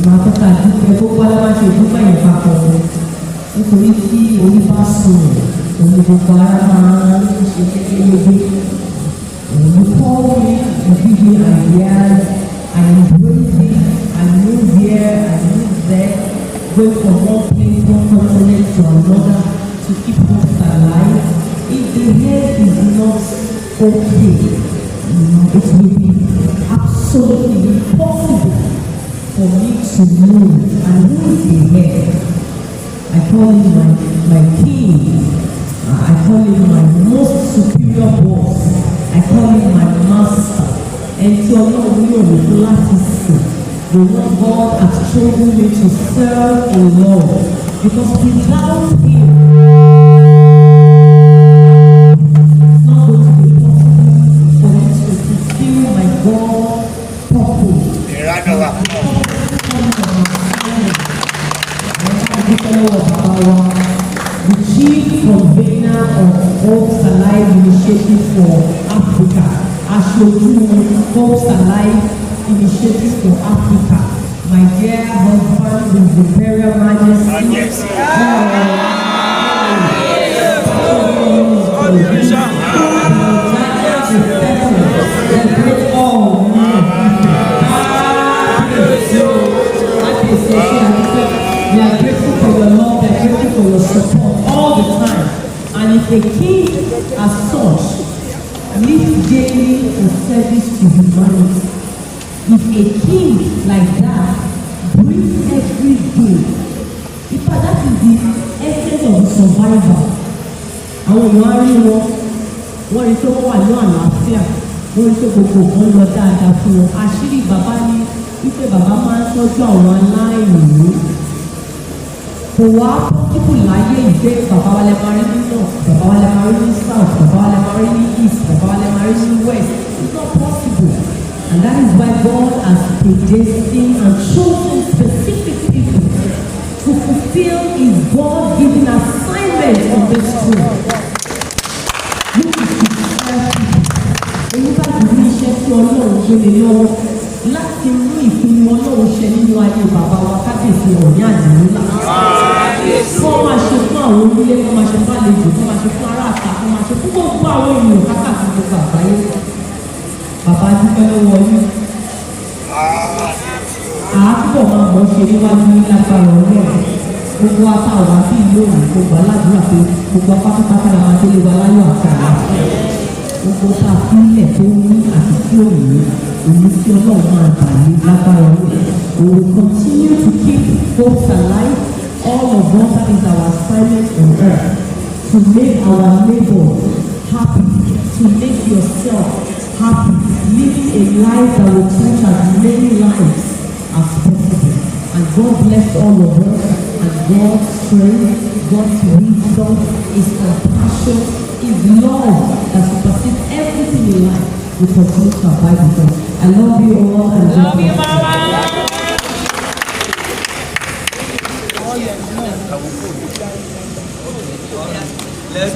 Màá tọ́ka dúpẹ́ gbogbo alábàáṣe ìdúpẹ́ yẹn papọ̀ nítorí tí orí bá sùn òun gbogbo ara máa ń ṣe kékeré gbé. You call me, you give me ideas, I embrace it, I move here, I move there, go from one place, one continent to another to keep hope alive. If the head is not okay, it will be absolutely impossible for me to move. And who is the head? I call him my king. I call him my most superior boss. I call him my master. And so Lord, we are glad to see the Lord God has chosen me to serve the Lord. Because without him, it's not going to be possible for me to fulfill my God purpose. The chief convener of Hopes Alive Initiative for Africa, Ashoju Hopes Alive Initiative for Africa, my dear husband, His Imperial Majesty. We are grateful for your love, we are grateful for your support all the time. And if a king as such lives daily in service to humanity, if a king like that breathes every day, in fact that is the essence of the survivor. Àwọn èèyàn á rí wọ́n rí pé wọ́n wà ní àlàáfíà, wọ́n rí pé gbogbo kan lọ dáadáa fún wọn. Àṣírí bàbá ní wípé bàbá máa ń tọ́jú àwọn aláìní. Kò wá pọ́kípù láyé ìgbé bàbá wa lè máa rí ní north, bàbá wa lè máa rí ní south, bàbá wa lè máa rí ní east, bàbá wa lè máa rí ní west. It's not possible. And that is why God has predestined and chosen specific people to fulfill His God-given assignment on this throne. Which is to serve people. Onígbà tí ní iṣẹ́ tí Ọlọ́run ṣe lè lọ́wọ́ láti mú ìpinnu Ọlọ́run ṣe nínú ayé bàbá wa kábíyèsí ọ̀ní àdìmúlà. Wọ́n máa ṣe fún àwọn onílé, wọ́n máa ṣe fún àlejò, wọ́n máa ṣe fún ará àta, wọ́n máa ṣe fún gbogbo àwọn ènìyàn kákàkiri gbogbo àgbáyé. Bàbá dúpẹ́ lọ́wọ́ yín. Àátúbọ̀ máa mọ̀ ṣe níwájú ní lágbára Ọlọ́run. Gbogbo apá ọ̀wá bí ìlú òní gbogbo aládùúrà pé gbogbo apátápátá la máa délé wa láyọ̀ àti àlàáfíà. Gbogbo tá a fi ilẹ̀ tó ní àti tí ò ní, èyí tí Ọlọ́run máa gbà ní lágbára Ọlọ́run. We will continue to keep hopes alive. All of us, that is our assignment on earth, to make our neighbors happy, to make yourself happy, living a life that will touch as many lives as possible. And God bless all of us, and God's strength, God's wisdom, His compassion, His love that supersedes everything in life will continue to abide with us. I love you all. And love you, Mama. Let's